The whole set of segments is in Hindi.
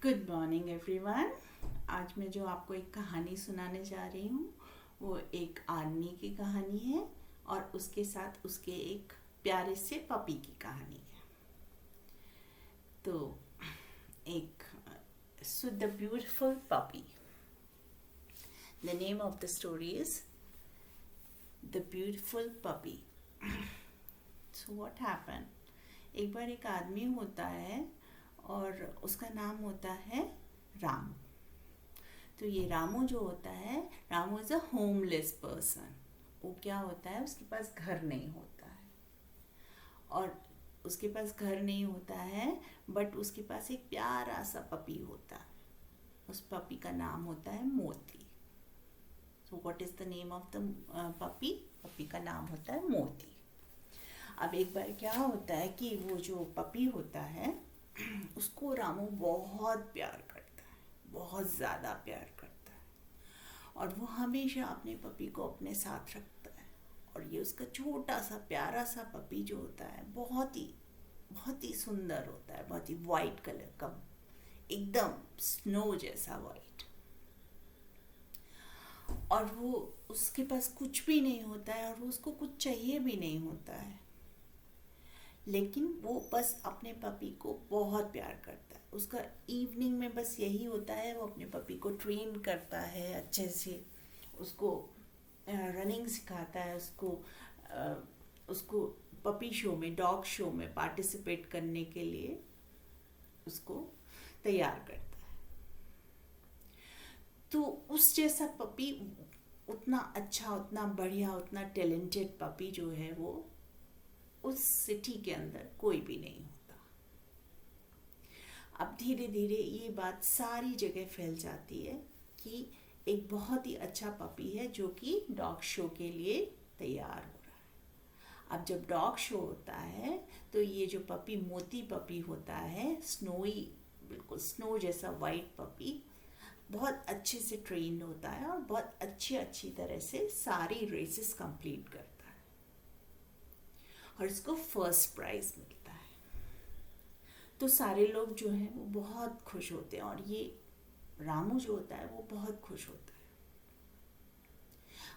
Good morning everyone. आज मैं जो आपको एक कहानी सुनाने जा रही हूँ वो एक आदमी की कहानी है और उसके साथ उसके एक प्यारे से पपी की कहानी है। तो एक so the beautiful puppy, the name of the story is the beautiful puppy. So what happen, एक बार एक आदमी होता है और उसका नाम होता है राम। तो ये रामू जो होता है, Ramu is a homeless person. वो क्या होता है, उसके पास घर नहीं होता है। और उसके पास घर नहीं होता है, बट उसके पास एक प्यारा सा पपी होता है। उस पपी का नाम होता है मोती। So what is the name of the puppy? Puppy का नाम होता है मोती। अब एक बार क्या होता है कि वो जो पपी होता है उसको रामू बहुत प्यार करता है, बहुत ज़्यादा प्यार करता है। और वो हमेशा अपने पपी को अपने साथ रखता है। और ये उसका छोटा सा प्यारा सा पपी जो होता है बहुत ही सुंदर होता है, बहुत ही वाइट कलर का, एकदम स्नो जैसा वाइट। और वो उसके पास कुछ भी नहीं होता है और वो उसको कुछ चाहिए भी नहीं होता है, लेकिन वो बस अपने पपी को बहुत प्यार करता है। उसका इवनिंग में बस यही होता है, वो अपने पपी को ट्रेन करता है अच्छे से, उसको रनिंग सिखाता है, उसको पपी शो में, डॉग शो में पार्टिसिपेट करने के लिए उसको तैयार करता है। तो उस जैसा पपी, उतना अच्छा, उतना बढ़िया, उतना टैलेंटेड पपी जो है वो उस सिटी के अंदर कोई भी नहीं होता। अब धीरे धीरे ये बात सारी जगह फैल जाती है कि एक बहुत ही अच्छा पपी है जो कि डॉग शो के लिए तैयार हो रहा है। अब जब डॉग शो होता है तो ये जो पपी, मोती पपी होता है, स्नोई, बिल्कुल स्नो जैसा वाइट पपी, बहुत अच्छे से ट्रेंड होता है और बहुत अच्छी तरह से सारी रेसेस कंप्लीट करता है और इसको फर्स्ट प्राइज मिलता है। तो सारे लोग जो हैं वो बहुत खुश होते हैं और ये रामू जो होता है वो बहुत खुश होता है।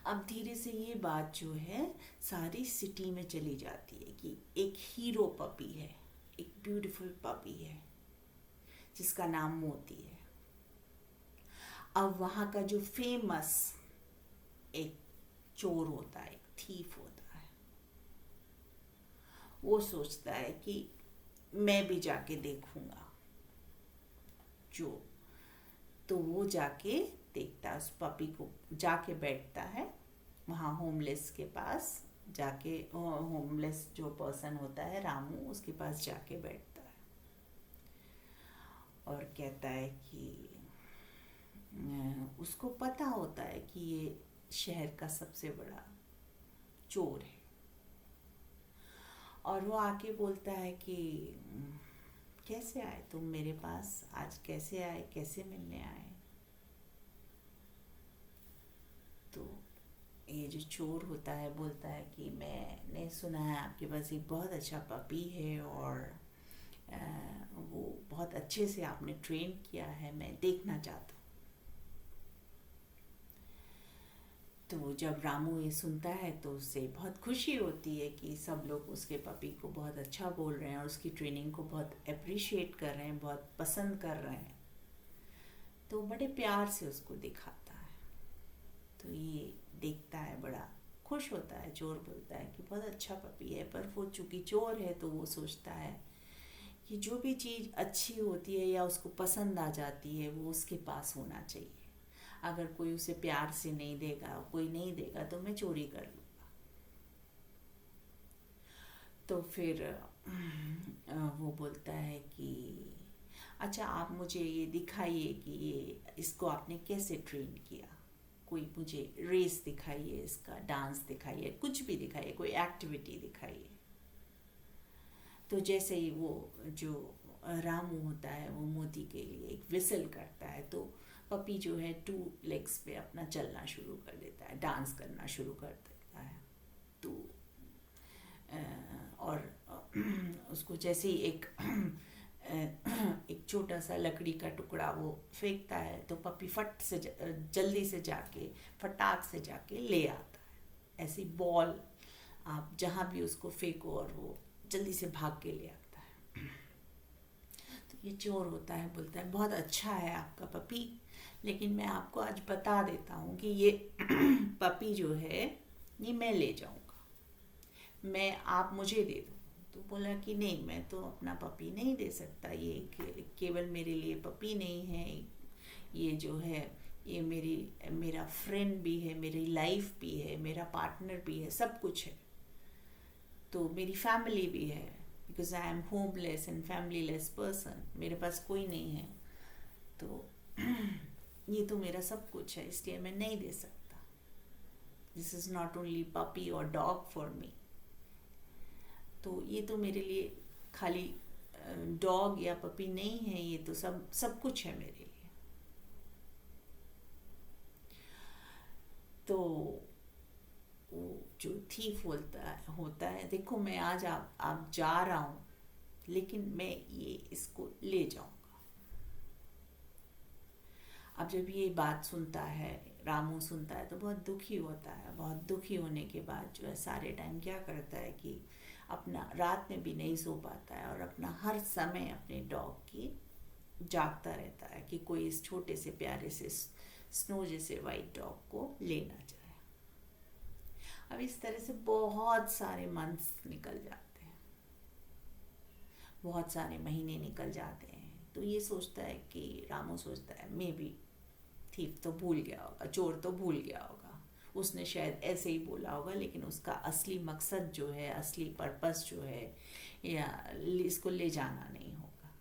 अब धीरे से ये बात जो है सारी सिटी में चली जाती है कि एक हीरो पपी है, एक ब्यूटीफुल पपी है जिसका नाम मोती है। अब वहाँ का जो फेमस एक चोर होता है, एक थीफ होता है, वो सोचता है कि मैं भी जाके देखूंगा जो। तो वो जाके देखता है उस पपी को, जाके बैठता है वहाँ होमलेस के पास, जाके होमलेस जो पर्सन होता है रामू, उसके पास जाके बैठता है और कहता है कि उसको पता होता है कि ये शहर का सबसे बड़ा चोर है। और वो आके बोलता है कि कैसे आए तुम मेरे पास आज, कैसे आए, कैसे मिलने आए? तो ये जो चोर होता है बोलता है कि मैंने सुना है आपके पास एक बहुत अच्छा पपी है और वो बहुत अच्छे से आपने ट्रेन किया है, मैं देखना चाहता हूँ। तो जब रामू ये सुनता है तो उसे बहुत खुशी होती है कि सब लोग उसके पपी को बहुत अच्छा बोल रहे हैं और उसकी ट्रेनिंग को बहुत अप्रिशिएट कर रहे हैं, बहुत पसंद कर रहे हैं। तो बड़े प्यार से उसको दिखाता है। तो ये देखता है, बड़ा खुश होता है। चोर बोलता है कि बहुत अच्छा पपी है, पर वो चूंकि चोर है तो वो सोचता है कि जो भी चीज़ अच्छी होती है या उसको पसंद आ जाती है वो उसके पास होना चाहिए। अगर कोई उसे प्यार से नहीं देगा, कोई नहीं देगा, तो मैं चोरी कर लूँगा। तो फिर वो बोलता है कि अच्छा आप मुझे ये दिखाइए कि ये इसको आपने कैसे ट्रेन किया, कोई मुझे रेस दिखाइए, इसका डांस दिखाइए, कुछ भी दिखाइए, कोई एक्टिविटी दिखाइए। तो जैसे ही वो जो रामू होता है वो मोती के लिए एक विसल करता है तो पपी जो है 2 लेग्स पे अपना चलना शुरू कर देता है, डांस करना शुरू कर देता है। तो और उसको जैसे ही एक छोटा सा लकड़ी का टुकड़ा वो फेंकता है तो पपी फट से जल्दी से जाके फटाक से जाके ले आता है। ऐसी बॉल आप जहाँ भी उसको फेंको और वो जल्दी से भाग के ले आता है। तो ये चोर होता है, बोलता है बहुत अच्छा है आपका पपी, लेकिन मैं आपको आज बता देता हूँ कि ये पपी जो है ये मैं ले जाऊँगा, मैं आप मुझे दे दो। तो बोला कि नहीं, मैं तो अपना पपी नहीं दे सकता, ये केवल मेरे लिए पपी नहीं है, ये जो है ये मेरा फ्रेंड भी है, मेरी लाइफ भी है, मेरा पार्टनर भी है, सब कुछ है, तो मेरी फैमिली भी है, because I am homeless and familyless person, मेरे पास कोई नहीं है, तो ये तो मेरा सब कुछ है, इसलिए मैं नहीं दे सकता। This is not only puppy और डॉग फॉर मी, तो ये तो मेरे लिए खाली डॉग या पपी नहीं है, ये तो सब कुछ है मेरे लिए। तो वो जो थीफ होता है देखो मैं आज आप जा रहा हूँ, लेकिन मैं ये इसको ले जाऊंगा। अब जब ये बात सुनता है, रामू सुनता है तो बहुत दुखी होता है। बहुत दुखी होने के बाद जो है सारे टाइम क्या करता है कि अपना रात में भी नहीं सो पाता है और अपना हर समय अपने डॉग की जागता रहता है कि कोई इस छोटे से प्यारे से स्नो जैसे वाइट डॉग को लेना जाए। अब इस तरह से बहुत सारे मंथ्स निकल जाते हैं, बहुत सारे महीने निकल जाते हैं। तो ये सोचता है कि रामू सोचता है मे बी थीफ तो भूल गया होगा, चोर तो भूल गया होगा, उसने शायद ऐसे ही बोला होगा, लेकिन उसका असली मकसद जो है, असली पर्पस जो है, या इसको ले जाना नहीं होगा।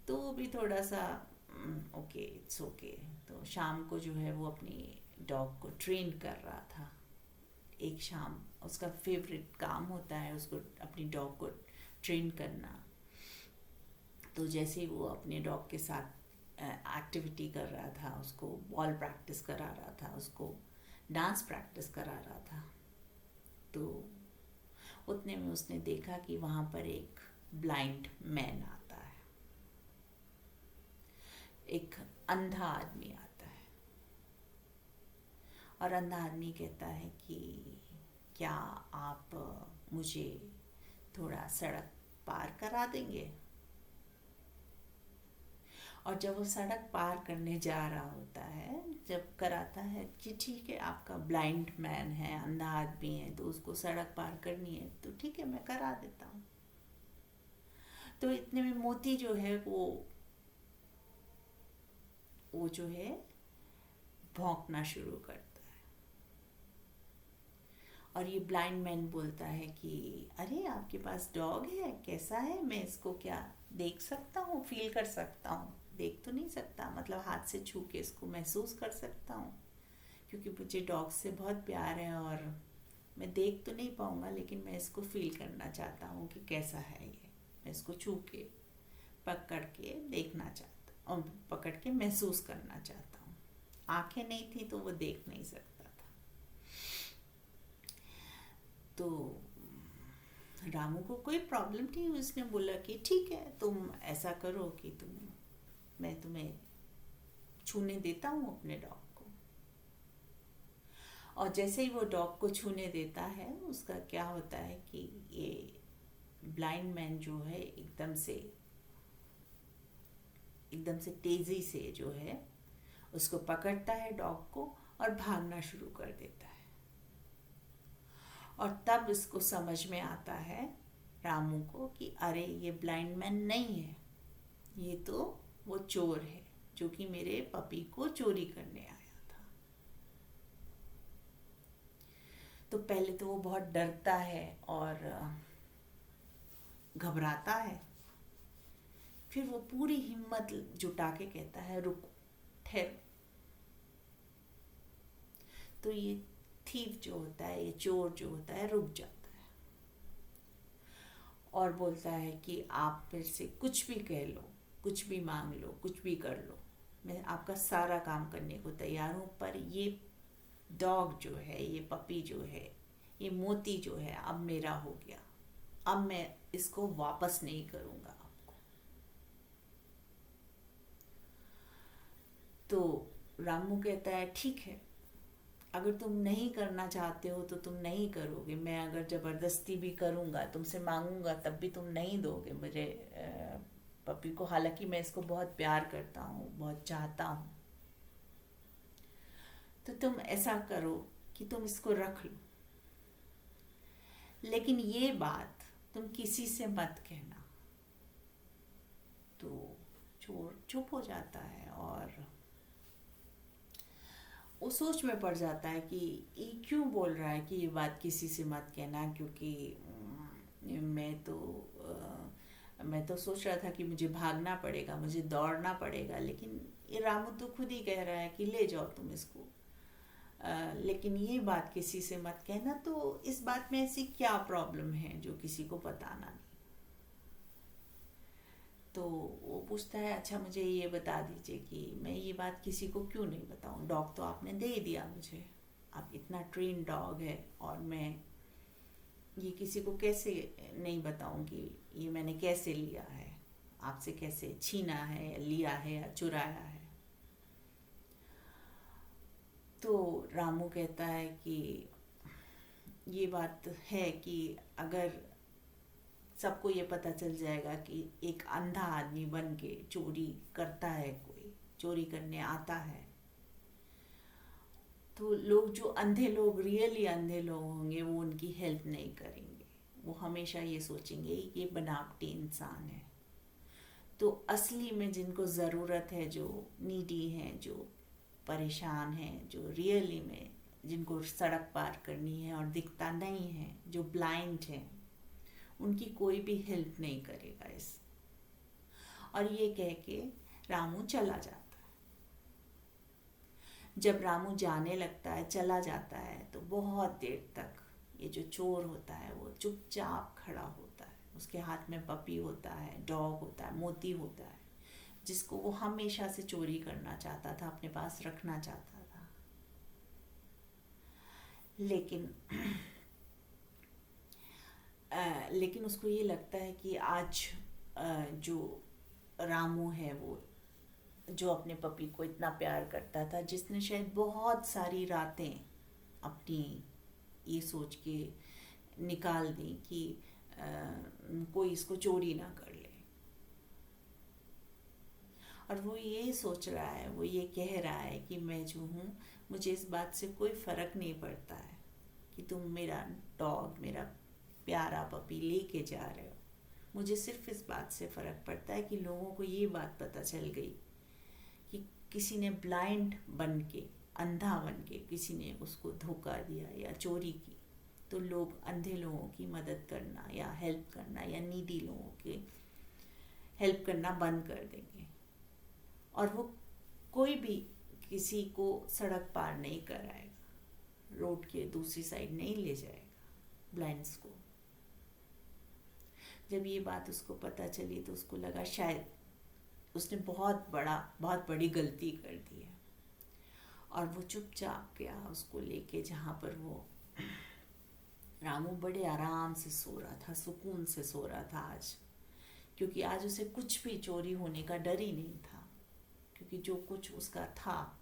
तो वो भी थोड़ा सा ओके इट्स ओके। तो शाम को जो है वो अपनी डॉग को ट्रेन कर रहा था। एक शाम उसका फेवरेट काम होता है उसको अपनी डॉग को ट्रेन करना। तो जैसे ही वो अपने डॉग के साथ एक्टिविटी कर रहा था, उसको बॉल प्रैक्टिस करा रहा था, उसको डांस प्रैक्टिस करा रहा था, तो उतने में उसने देखा कि वहाँ पर एक ब्लाइंड मैन आता है, एक अंधा आदमी आता है। और अंधा आदमी कहता है कि क्या आप मुझे थोड़ा सड़क पार करा देंगे। और जब वो सड़क पार करने जा रहा होता है, जब कराता है कि ठीक है आपका ब्लाइंड मैन है, अंधा आदमी है, तो उसको सड़क पार करनी है, तो ठीक है मैं करा देता हूँ। तो इतने में मोती जो है वो जो है भौंकना शुरू करता है। और ये ब्लाइंड मैन बोलता है कि अरे आपके पास डॉग है, कैसा है, मैं इसको क्या देख सकता हूँ, फील कर सकता हूँ, देख तो नहीं सकता, मतलब हाथ से छू के इसको महसूस कर सकता हूँ, क्योंकि मुझे डॉग से बहुत प्यार है और मैं देख तो नहीं पाऊँगा, लेकिन मैं इसको फील करना चाहता हूँ कि कैसा है ये, मैं इसको छू के पकड़ के देखना चाहता और पकड़ के महसूस करना चाहता हूँ। आंखें नहीं थी तो वो देख नहीं सकता था। तो रामू को कोई प्रॉब्लम नहीं, उसने बोला कि ठीक है तुम ऐसा करो कि मैं तुम्हें छूने देता हूँ अपने डॉग को। और जैसे ही वो डॉग को छूने देता है, उसका क्या होता है कि ये ब्लाइंड मैन जो है एकदम से तेजी से जो है उसको पकड़ता है डॉग को और भागना शुरू कर देता है। और तब इसको समझ में आता है रामू को कि अरे ये ब्लाइंड मैन नहीं है, ये तो वो चोर है जो कि मेरे पपी को चोरी करने आया था। तो पहले तो वो बहुत डरता है और घबराता है, फिर वो पूरी हिम्मत जुटा के कहता है रुको, ठहरो। तो ये थीफ जो होता है, ये चोर जो होता है, रुक जाता है और बोलता है कि आप मेरे से कुछ भी कह लो, कुछ भी मांग लो, कुछ भी कर लो, मैं आपका सारा काम करने को तैयार हूँ, पर ये डॉग जो है, ये पपी जो है, ये मोती जो है अब मेरा हो गया, अब मैं इसको वापस नहीं करूँगा आपको। तो रामू कहता है ठीक है, अगर तुम नहीं करना चाहते हो तो तुम नहीं करोगे। मैं अगर ज़बरदस्ती भी करूँगा, तुमसे मांगूंगा, तब भी तुम नहीं दोगे मुझे पपी को। हालांकि मैं इसको बहुत प्यार करता हूँ, बहुत चाहता हूँ। तो तुम ऐसा करो कि तुम इसको रख लो, लेकिन ये बात तुम किसी से मत कहना। तो चोर चुप हो जाता है और वो सोच में पड़ जाता है कि ये क्यों बोल रहा है कि ये बात किसी से मत कहना, क्योंकि मैं तो सोच रहा था कि मुझे भागना पड़ेगा, मुझे दौड़ना पड़ेगा, लेकिन ये रामू तो खुद ही कह रहा है कि ले जाओ तुम इसको। लेकिन ये बात किसी से मत कहना, तो इस बात में ऐसी क्या प्रॉब्लम है जो किसी को बताना नहीं। तो वो पूछता है अच्छा मुझे ये बता दीजिए कि मैं ये बात किसी को क्यों नहीं बताऊं। डॉग तो आपने दे दिया मुझे, आप इतना ट्रेन डॉग है, और मैं ये किसी को कैसे नहीं बताऊं कि ये मैंने कैसे लिया है, आपसे कैसे छीना है या लिया है या चुराया है। तो रामू कहता है कि ये बात है कि अगर सबको ये पता चल जाएगा कि एक अंधा आदमी बन के चोरी करता है, कोई चोरी करने आता है, तो लोग, जो अंधे लोग, रियली अंधे लोग होंगे, वो उनकी हेल्प नहीं करेंगे। वो हमेशा ये सोचेंगे ये बनावटी इंसान है। तो असली में जिनको ज़रूरत है, जो नीडी हैं, जो परेशान हैं, जो रियली में जिनको सड़क पार करनी है और दिखता नहीं है, जो ब्लाइंड हैं, उनकी कोई भी हेल्प नहीं करेगा इस। और ये कह के रामू चला जाता है। जब रामू जाने लगता है, चला जाता है, तो बहुत देर तक ये जो चोर होता है वो चुपचाप खड़ा होता है। उसके हाथ में पपी होता है, डॉग होता है, मोती होता है, जिसको वो हमेशा से चोरी करना चाहता था, अपने पास रखना चाहता था। लेकिन उसको ये लगता है कि आज जो रामू है, वो जो अपने पपी को इतना प्यार करता था, जिसने शायद बहुत सारी रातें अपनी ये सोच के निकाल दी कि कोई इसको चोरी ना कर ले, और वो ये सोच रहा है, वो ये कह रहा है कि मैं जो हूँ, मुझे इस बात से कोई फ़र्क नहीं पड़ता है कि तुम मेरा डॉग, मेरा प्यारा पपी लेके जा रहे हो। मुझे सिर्फ इस बात से फ़र्क पड़ता है कि लोगों को ये बात पता चल गई कि किसी ने ब्लाइंड बन के, अंधा बन के किसी ने उसको धोखा दिया या चोरी की, तो लोग अंधे लोगों की मदद करना या हेल्प करना या नीडी लोगों के हेल्प करना बंद कर देंगे, और वो कोई भी किसी को सड़क पार नहीं कराएगा, रोड के दूसरी साइड नहीं ले जाएगा ब्लाइंड्स को। जब ये बात उसको पता चली तो उसको लगा शायद उसने बहुत बड़ी गलती कर दी है, और वो चुपचाप गया उसको लेके जहाँ पर वो रामू बड़े आराम से सो रहा था, सुकून से सो रहा था आज, क्योंकि आज उसे कुछ भी चोरी होने का डर ही नहीं था, क्योंकि जो कुछ उसका था,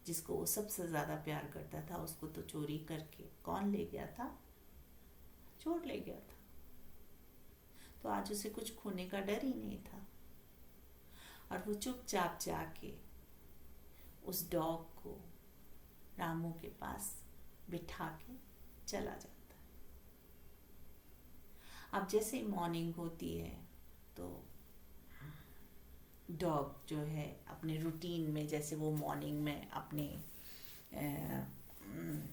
जिसको वो सबसे ज़्यादा प्यार करता था, उसको तो चोरी करके कौन ले गया था? चोर ले गया था। तो आज उसे कुछ खोने का डर ही नहीं था, और वो चुपचाप जाके उस डॉग को रामू के पास बिठा के चला जाता है। अब जैसे ही मॉर्निंग होती है तो डॉग जो है अपने रूटीन में, जैसे वो मॉर्निंग में अपने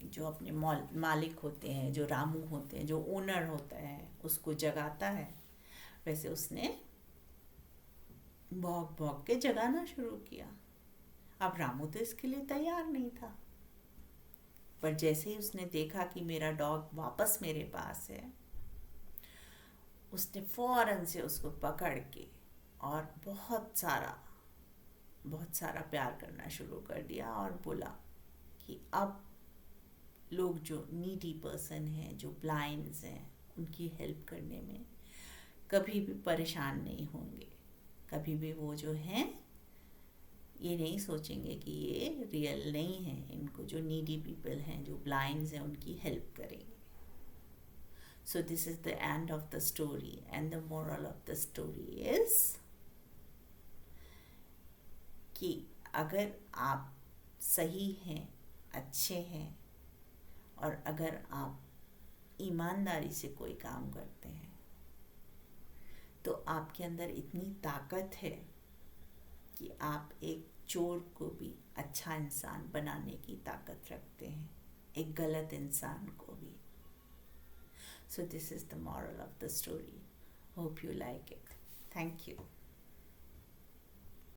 जो अपने मालिक होते हैं, जो रामू होते हैं, जो ओनर होता है, उसको जगाता है, वैसे उसने भौंक भौंक के जगाना शुरू किया। अब रामू तो इसके लिए तैयार नहीं था, पर जैसे ही उसने देखा कि मेरा डॉग वापस मेरे पास है, उसने फौरन से उसको पकड़ के और बहुत सारा प्यार करना शुरू कर दिया, और बोला कि अब लोग जो नीडी पर्सन हैं, जो ब्लाइंड्स हैं, उनकी हेल्प करने में कभी भी परेशान नहीं होंगे। कभी भी वो जो हैं ये नहीं सोचेंगे कि ये रियल नहीं है। इनको जो नीडी पीपल हैं, जो ब्लाइंड्स हैं, उनकी हेल्प करेंगे। So this is the end of the story, and the moral of the story is कि अगर आप सही हैं, अच्छे हैं, और अगर आप ईमानदारी से कोई काम करते हैं तो आपके अंदर इतनी ताकत है कि आप एक चोर को भी अच्छा इंसान बनाने की ताकत रखते हैं, एक गलत इंसान को भी। So this is the moral of the story. Hope you like it. Thank you.